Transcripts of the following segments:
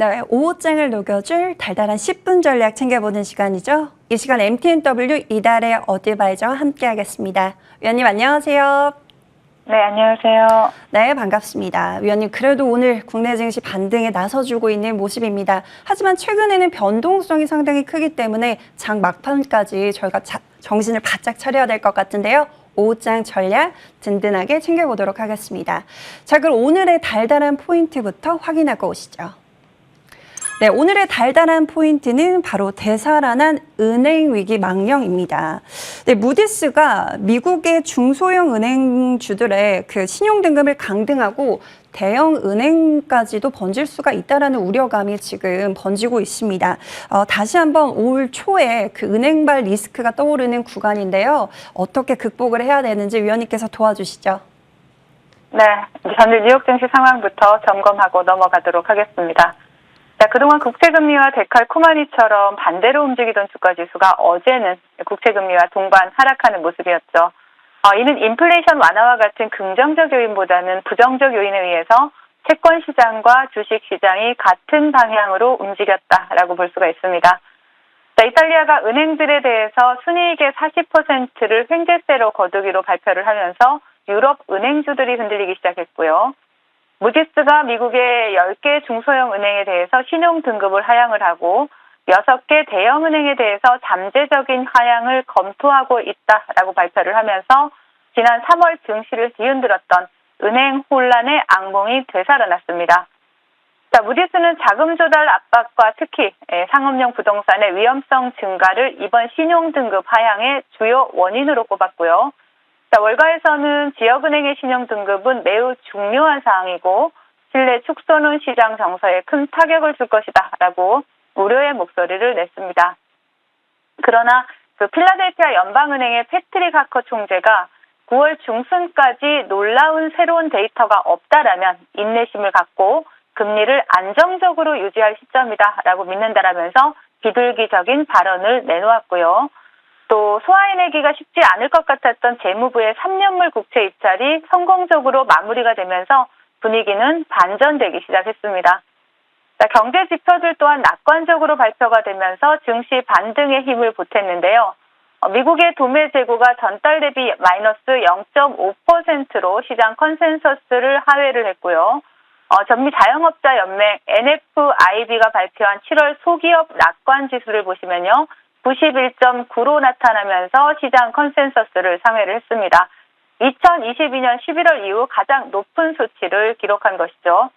네, 오후장을 녹여줄 달달한 10분 전략 챙겨보는 시간이죠. 이 시간 MTNW 이달의 어드바이저와 함께하겠습니다. 위원님 안녕하세요. 네, 안녕하세요. 네, 반갑습니다. 위원님, 그래도 오늘 국내 증시 반등에 나서주고 있는 모습입니다. 하지만 최근에는 변동성이 상당히 크기 때문에 장 막판까지 저희가 정신을 바짝 차려야 될 것 같은데요. 오후장 전략 든든하게 챙겨보도록 하겠습니다. 자, 그럼 오늘의 달달한 포인트부터 확인하고 오시죠. 네, 오늘의 달달한 포인트는 바로 되살아난 은행 위기 망령입니다. 네, 무디스가 미국의 중소형 은행주들의 그 신용 등급을 강등하고 대형 은행까지도 번질 수가 있다라는 우려감이 지금 번지고 있습니다. 다시 한번 올 초에 그 은행발 리스크가 떠오르는 구간인데요. 어떻게 극복을 해야 되는지 위원님께서 도와주시죠. 네, 저는 뉴욕 증시 상황부터 점검하고 넘어가도록 하겠습니다. 자, 그동안 국채금리와 데칼코마니처럼 반대로 움직이던 주가지수가 어제는 국채금리와 동반 하락하는 모습이었죠. 이는 인플레이션 완화와 같은 긍정적 요인보다는 부정적 요인에 의해서 채권 시장과 주식 시장이 같은 방향으로 움직였다라고 볼 수가 있습니다. 자, 이탈리아가 은행들에 대해서 순이익의 40%를 횡재세로 거두기로 발표를 하면서 유럽 은행주들이 흔들리기 시작했고요. 무디스가 미국의 10개 중소형 은행에 대해서 신용 등급을 하향을 하고 6개 대형 은행에 대해서 잠재적인 하향을 검토하고 있다라고 발표를 하면서 지난 3월 증시를 뒤흔들었던 은행 혼란의 악몽이 되살아났습니다. 자, 무디스는 자금 조달 압박과 특히 상업용 부동산의 위험성 증가를 이번 신용 등급 하향의 주요 원인으로 꼽았고요. 자, 월가에서는 지역은행의 신용등급은 매우 중요한 사항이고 신뢰 축소는 시장 정서에 큰 타격을 줄 것이다 라고 우려의 목소리를 냈습니다. 그러나 그 필라델피아 연방은행의 패트릭 하커 총재가 9월 중순까지 놀라운 새로운 데이터가 없다라면 인내심을 갖고 금리를 안정적으로 유지할 시점이다 라고 믿는다라면서 비둘기적인 발언을 내놓았고요. 또 소화해내기가 쉽지 않을 것 같았던 재무부의 3년물 국채 입찰이 성공적으로 마무리가 되면서 분위기는 반전되기 시작했습니다. 자, 경제 지표들 또한 낙관적으로 발표가 되면서 증시 반등의 힘을 보탰는데요. 미국의 도매 재고가 전달 대비 마이너스 0.5%로 시장 컨센서스를 하회를 했고요. 전미 자영업자 연맹 NFIB가 발표한 7월 소기업 낙관 지수를 보시면요. 91.9로 나타나면서 시장 컨센서스를 상회를 했습니다. 2022년 11월 이후 가장 높은 수치를 기록한 것이죠.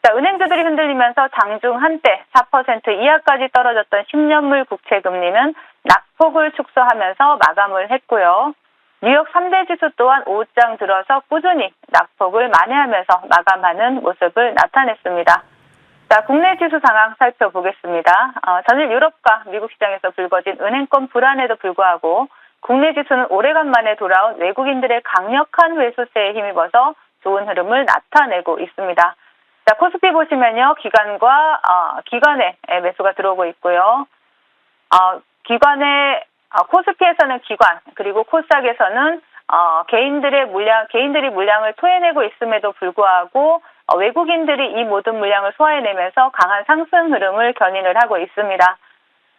자, 은행주들이 흔들리면서 장중 한때 4% 이하까지 떨어졌던 10년물 국채 금리는 낙폭을 축소하면서 마감을 했고요. 뉴욕 3대 지수 또한 오후장 들어서 꾸준히 낙폭을 만회하면서 마감하는 모습을 나타냈습니다. 자, 국내 지수 상황 살펴보겠습니다. 전일 유럽과 미국 시장에서 불거진 은행권 불안에도 불구하고 국내 지수는 오래간만에 돌아온 외국인들의 강력한 매수세에 힘입어서 좋은 흐름을 나타내고 있습니다. 자, 코스피 보시면요. 기관의 매수가 들어오고 있고요. 코스피에서는 기관, 그리고 코스닥에서는 개인들이 물량을 토해내고 있음에도 불구하고 외국인들이 이 모든 물량을 소화해내면서 강한 상승 흐름을 견인을 하고 있습니다.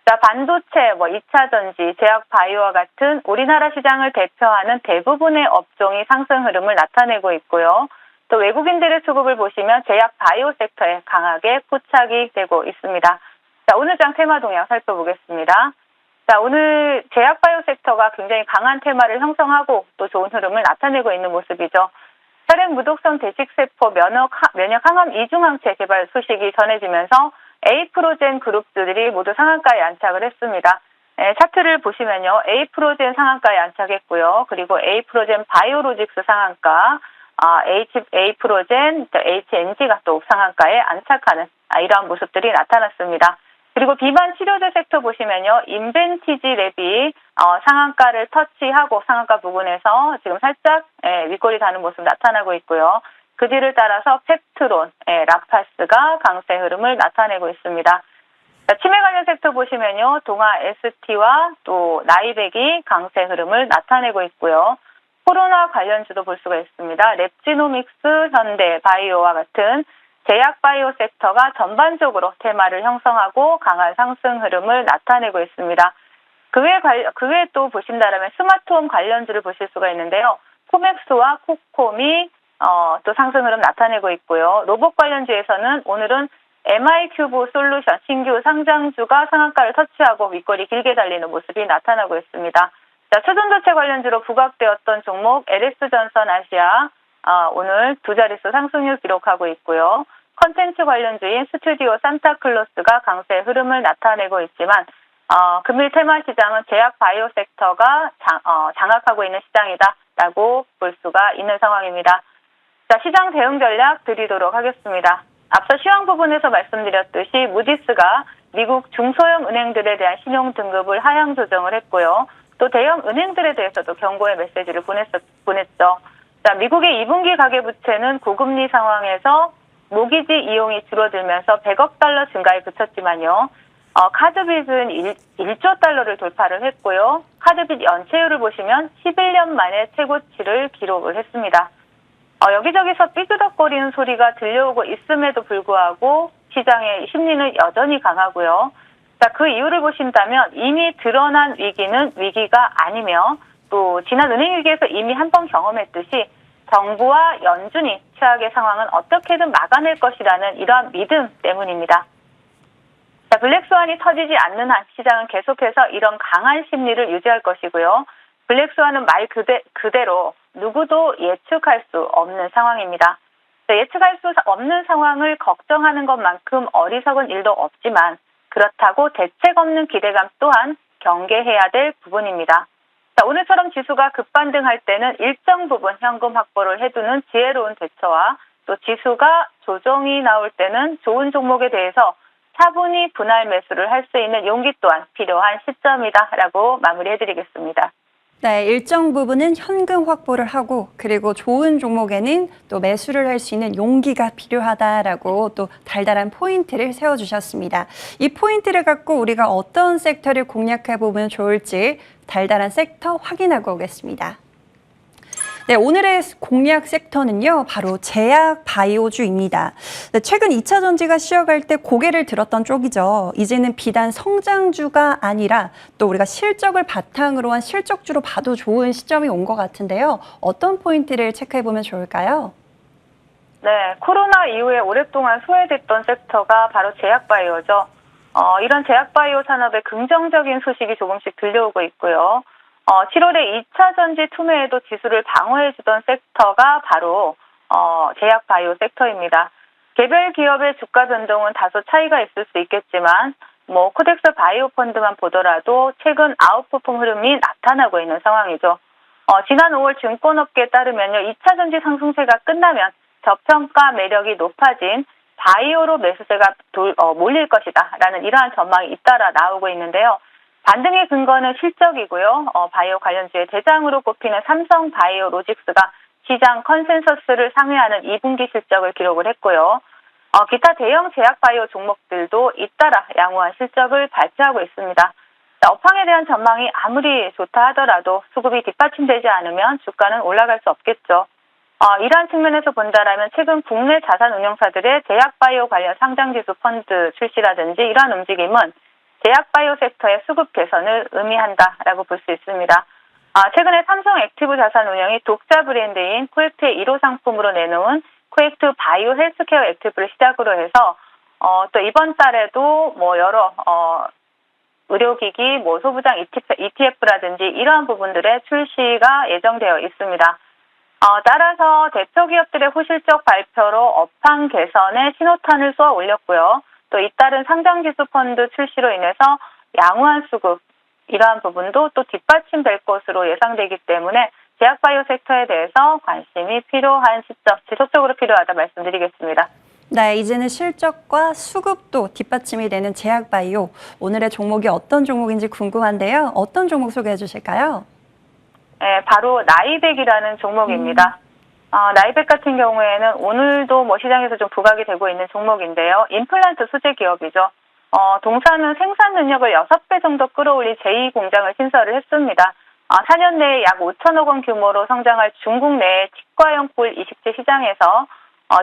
자, 반도체, 2차 전지, 제약 바이오와 같은 우리나라 시장을 대표하는 대부분의 업종이 상승 흐름을 나타내고 있고요. 또 외국인들의 수급을 보시면 제약 바이오 섹터에 강하게 포착이 되고 있습니다. 자, 오늘 장 테마 동향 살펴보겠습니다. 자, 오늘 제약 바이오 섹터가 굉장히 강한 테마를 형성하고 또 좋은 흐름을 나타내고 있는 모습이죠. 혈액 무독성 대식세포 면역 항암 이중항체 개발 소식이 전해지면서 에이프로젠 그룹주들이 모두 상한가에 안착을 했습니다. 차트를 보시면요. 에이프로젠 상한가에 안착했고요. 그리고 에이프로젠 바이오로직스 상한가, 에이프로젠, HNG가 또 상한가에 안착하는 이러한 모습들이 나타났습니다. 그리고 비만 치료제 섹터 보시면요. 인벤티지 랩이 상한가를 터치하고 상한가 부근에서 지금 살짝 윗골이 다는 모습 나타나고 있고요. 그 뒤를 따라서 펩트론, 라파스가 강세 흐름을 나타내고 있습니다. 자, 치매 관련 섹터 보시면요. 동아 ST와 또 나이백이 강세 흐름을 나타내고 있고요. 코로나 관련주도 볼 수가 있습니다. 랩지노믹스, 현대, 바이오와 같은 제약 바이오 섹터가 전반적으로 테마를 형성하고 강한 상승 흐름을 나타내고 있습니다. 그 외에 또 보신다면 스마트홈 관련주를 보실 수가 있는데요. 코맥스와 코콤이 또 상승 흐름 나타내고 있고요. 로봇 관련주에서는 오늘은 MI큐브 솔루션 신규 상장주가 상한가를 터치하고 윗거리 길게 달리는 모습이 나타나고 있습니다. 자, 초전도체 관련주로 부각되었던 종목 LS전선 아시아 오늘 두 자릿수 상승률 기록하고 있고요. 컨텐츠 관련주인 스튜디오 산타클로스가 강세 흐름을 나타내고 있지만 금일 테마 시장은 제약 바이오 섹터가 장악하고 있는 시장이다라고 볼 수가 있는 상황입니다. 자, 시장 대응 전략 드리도록 하겠습니다. 앞서 시황 부분에서 말씀드렸듯이 무디스가 미국 중소형 은행들에 대한 신용 등급을 하향 조정을 했고요. 또 대형 은행들에 대해서도 경고의 메시지를 보냈죠. 자, 미국의 2분기 가계부채는 고금리 상황에서 모기지 이용이 줄어들면서 100억 달러 증가에 그쳤지만요. 카드빚은 1조 달러를 돌파를 했고요. 카드빚 연체율을 보시면 11년 만에 최고치를 기록을 했습니다. 여기저기서 삐그덕거리는 소리가 들려오고 있음에도 불구하고 시장의 심리는 여전히 강하고요. 자, 그 이유를 보신다면 이미 드러난 위기는 위기가 아니며 또 지난 은행 위기에서 이미 한 번 경험했듯이 정부와 연준이 최악의 상황은 어떻게든 막아낼 것이라는 이러한 믿음 때문입니다. 자, 블랙스완이 터지지 않는 한 시장은 계속해서 이런 강한 심리를 유지할 것이고요. 블랙스완은 말 그대로 누구도 예측할 수 없는 상황입니다. 자, 예측할 수 없는 상황을 걱정하는 것만큼 어리석은 일도 없지만 그렇다고 대책 없는 기대감 또한 경계해야 될 부분입니다. 자, 오늘처럼 지수가 급반등할 때는 일정 부분 현금 확보를 해두는 지혜로운 대처와 또 지수가 조정이 나올 때는 좋은 종목에 대해서 차분히 분할 매수를 할 수 있는 용기 또한 필요한 시점이다라고 마무리해드리겠습니다. 네, 일정 부분은 현금 확보를 하고 그리고 좋은 종목에는 또 매수를 할 수 있는 용기가 필요하다라고 또 달달한 포인트를 세워주셨습니다. 이 포인트를 갖고 우리가 어떤 섹터를 공략해보면 좋을지 달달한 섹터 확인하고 오겠습니다. 네, 오늘의 공략 섹터는요, 바로 제약 바이오주입니다. 네, 최근 2차 전지가 쉬어갈 때 고개를 들었던 쪽이죠. 이제는 비단 성장주가 아니라 또 우리가 실적을 바탕으로 한 실적주로 봐도 좋은 시점이 온 것 같은데요. 어떤 포인트를 체크해보면 좋을까요? 네, 코로나 이후에 오랫동안 소외됐던 섹터가 바로 제약 바이오죠. 이런 제약 바이오 산업의 긍정적인 소식이 조금씩 들려오고 있고요. 7월에 2차 전지 투매에도 지수를 방어해주던 섹터가 바로 제약 바이오 섹터입니다. 개별 기업의 주가 변동은 다소 차이가 있을 수 있겠지만 코덱스 바이오 펀드만 보더라도 최근 아웃퍼폼 흐름이 나타나고 있는 상황이죠. 지난 5월 증권업계에 따르면요, 2차 전지 상승세가 끝나면 저평가 매력이 높아진 바이오로 매수세가 몰릴 것이다라는 이러한 전망이 잇따라 나오고 있는데요. 반등의 근거는 실적이고요. 바이오 관련주의 대장으로 꼽히는 삼성 바이오로직스가 시장 컨센서스를 상회하는 2분기 실적을 기록을 했고요. 기타 대형 제약 바이오 종목들도 잇따라 양호한 실적을 발표하고 있습니다. 업황에 대한 전망이 아무리 좋다 하더라도 수급이 뒷받침되지 않으면 주가는 올라갈 수 없겠죠. 이러한 측면에서 본다라면 최근 국내 자산운용사들의 제약 바이오 관련 상장지수 펀드 출시라든지 이러한 움직임은 제약 바이오 섹터의 수급 개선을 의미한다라고 볼 수 있습니다. 최근에 삼성 액티브 자산운용이 독자 브랜드인 코액트의 1호 상품으로 내놓은 코액트 바이오 헬스케어 액티브를 시작으로 해서 또 이번 달에도 여러 의료기기, 소부장 ETF라든지 이러한 부분들의 출시가 예정되어 있습니다. 따라서 대표 기업들의 호실적 발표로 업황 개선에 신호탄을 쏘아 올렸고요. 또 잇따른 상장지수 펀드 출시로 인해서 양호한 수급, 이러한 부분도 또 뒷받침될 것으로 예상되기 때문에 제약 바이오 섹터에 대해서 관심이 필요한 시점, 지속적으로 필요하다 말씀드리겠습니다. 네, 이제는 실적과 수급도 뒷받침이 되는 제약 바이오. 오늘의 종목이 어떤 종목인지 궁금한데요. 어떤 종목 소개해 주실까요? 네, 바로 나이백이라는 종목입니다. 나이백 같은 경우에는 오늘도 시장에서 좀 부각이 되고 있는 종목인데요. 임플란트 소재 기업이죠. 동사는 생산 능력을 6배 정도 끌어올린 제2공장을 신설을 했습니다. 4년 내에 약 5천억 원 규모로 성장할 중국 내 치과용 볼 이식제 시장에서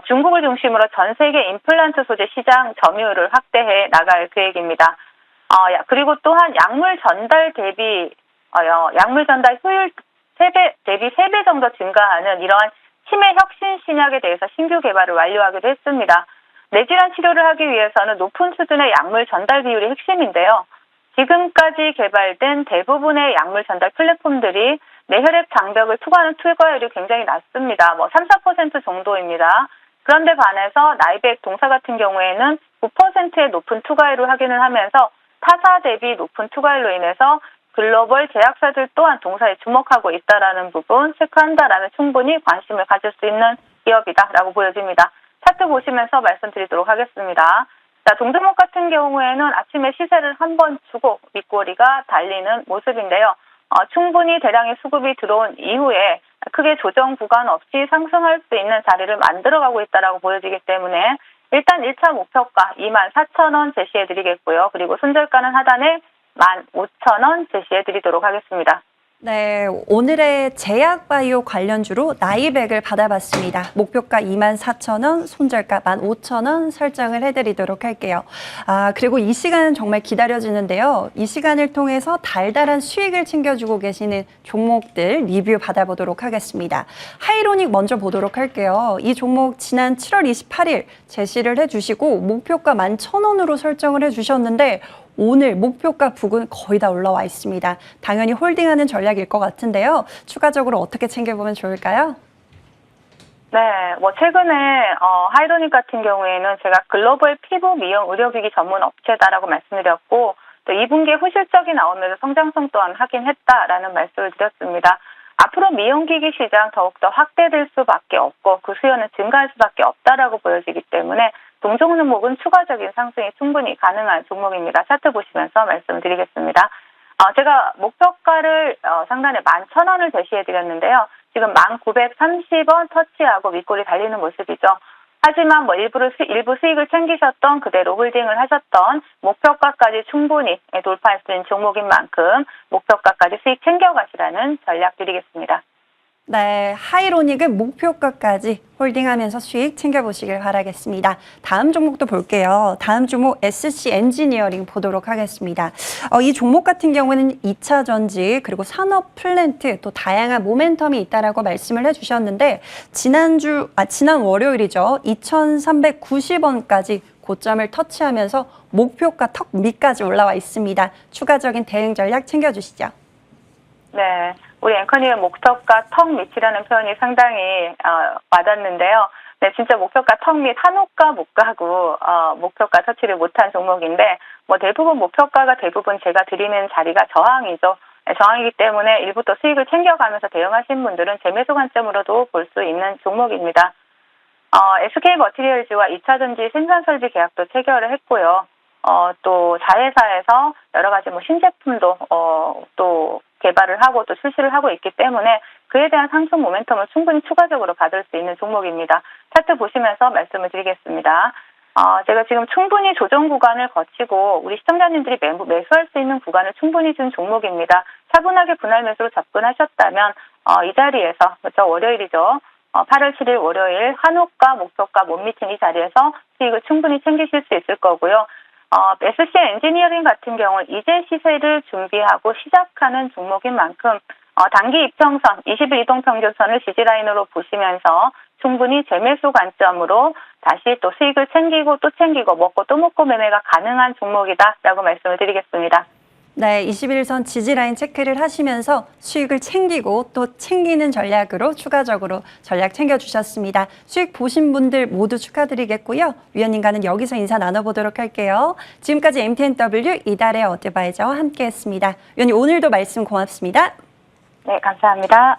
중국을 중심으로 전 세계 임플란트 소재 시장 점유율을 확대해 나갈 계획입니다. 그리고 또한 약물 전달 효율 3배 대비 3배 정도 증가하는 이러한 치매 혁신 신약에 대해서 신규 개발을 완료하기도 했습니다. 뇌질환 치료를 하기 위해서는 높은 수준의 약물 전달 비율이 핵심인데요. 지금까지 개발된 대부분의 약물 전달 플랫폼들이 뇌혈액 장벽을 투과하는 투과율이 굉장히 낮습니다. 3, 4% 정도입니다. 그런데 반해서 나이백 동사 같은 경우에는 9%의 높은 투과율을 확인을 하면서 타사 대비 높은 투과율로 인해서 글로벌 제약사들 또한 동사에 주목하고 있다라는 부분, 체크한다라면 충분히 관심을 가질 수 있는 기업이다라고 보여집니다. 차트 보시면서 말씀드리도록 하겠습니다. 자, 동종목 같은 경우에는 아침에 시세를 한번 주고 윗꼬리가 달리는 모습인데요. 충분히 대량의 수급이 들어온 이후에 크게 조정 구간 없이 상승할 수 있는 자리를 만들어가고 있다라고 보여지기 때문에 일단 1차 목표가 24,000원 제시해드리겠고요. 그리고 손절가는 하단에 15,000원 제시해드리도록 하겠습니다. 네, 오늘의 제약바이오 관련주로 나이백을 받아봤습니다. 목표가 24,000원, 손절가 15,000원 설정을 해드리도록 할게요. 그리고 이 시간은 정말 기다려지는데요. 이 시간을 통해서 달달한 수익을 챙겨주고 계시는 종목들 리뷰 받아보도록 하겠습니다. 하이로닉 먼저 보도록 할게요. 이 종목 지난 7월 28일 제시를 해주시고 목표가 11,000원으로 설정을 해주셨는데 오늘 목표가 부근 거의 다 올라와 있습니다. 당연히 홀딩하는 전략일 것 같은데요. 추가적으로 어떻게 챙겨보면 좋을까요? 네, 최근에 하이로닉 같은 경우에는 제가 글로벌 피부 미용 의료기기 전문 업체다라고 말씀드렸고 또 2분기에 후실적이 나오면서 성장성 또한 확인했다라는 말씀을 드렸습니다. 앞으로 미용기기 시장 더욱더 확대될 수밖에 없고 그 수요는 증가할 수밖에 없다라고 보여지기 때문에 동종 종목은 추가적인 상승이 충분히 가능한 종목입니다. 차트 보시면서 말씀을 드리겠습니다. 제가 목표가를 상단에 11,000원을 제시해드렸는데요. 지금 1,930원 터치하고 윗골이 달리는 모습이죠. 하지만 일부 수익을 챙기셨던 그대로 홀딩을 하셨던 목표가까지 충분히 돌파할 수 있는 종목인 만큼 목표가까지 수익 챙겨가시라는 전략 드리겠습니다. 네, 하이로닉은 목표가까지 홀딩하면서 수익 챙겨보시길 바라겠습니다. 다음 종목도 볼게요. 다음 종목 SC 엔지니어링 보도록 하겠습니다. 이 종목 같은 경우는 2차 전지 그리고 산업 플랜트 또 다양한 모멘텀이 있다라고 말씀을 해주셨는데 지난 월요일이죠. 2,390원까지 고점을 터치하면서 목표가 턱 밑까지 올라와 있습니다. 추가적인 대응 전략 챙겨주시죠. 네, 우리 앵커님의 목표가 턱 밑이라는 표현이 상당히 와닿는데요. 네, 진짜 목표가 턱 밑 한호가 못 가고 목표가 터치를 못한 종목인데 대부분 목표가가 대부분 제가 드리는 자리가 저항이죠. 네, 저항이기 때문에 일부 또 수익을 챙겨가면서 대응하신 분들은 재매수 관점으로도 볼 수 있는 종목입니다. SK 머티리얼즈와 2차 전지 생산 설비 계약도 체결을 했고요. 또 자회사에서 여러 가지 신제품도 또 개발을 하고 또 출시를 하고 있기 때문에 그에 대한 상승 모멘텀을 충분히 추가적으로 받을 수 있는 종목입니다. 차트 보시면서 말씀을 드리겠습니다. 제가 지금 충분히 조정 구간을 거치고 우리 시청자님들이 매수할 수 있는 구간을 충분히 준 종목입니다. 차분하게 분할 매수로 접근하셨다면 이 자리에서 그렇죠, 월요일이죠. 8월 7일 월요일 한호가 목표가 못 미친 이 자리에서 수익을 충분히 챙기실 수 있을 거고요. SC 엔지니어링 같은 경우는 이제 시세를 준비하고 시작하는 종목인 만큼 단기 이평선 20일 이동평균선을 지지라인으로 보시면서 충분히 재매수 관점으로 다시 또 수익을 챙기고 또 챙기고 먹고 또 먹고 매매가 가능한 종목이다라고 말씀을 드리겠습니다. 네, 21선 지지라인 체크를 하시면서 수익을 챙기고 또 챙기는 전략으로 추가적으로 전략 챙겨주셨습니다. 수익 보신 분들 모두 축하드리겠고요. 위원님과는 여기서 인사 나눠보도록 할게요. 지금까지 MTNW 이달의 어드바이저와 함께했습니다. 위원님 오늘도 말씀 고맙습니다. 네, 감사합니다.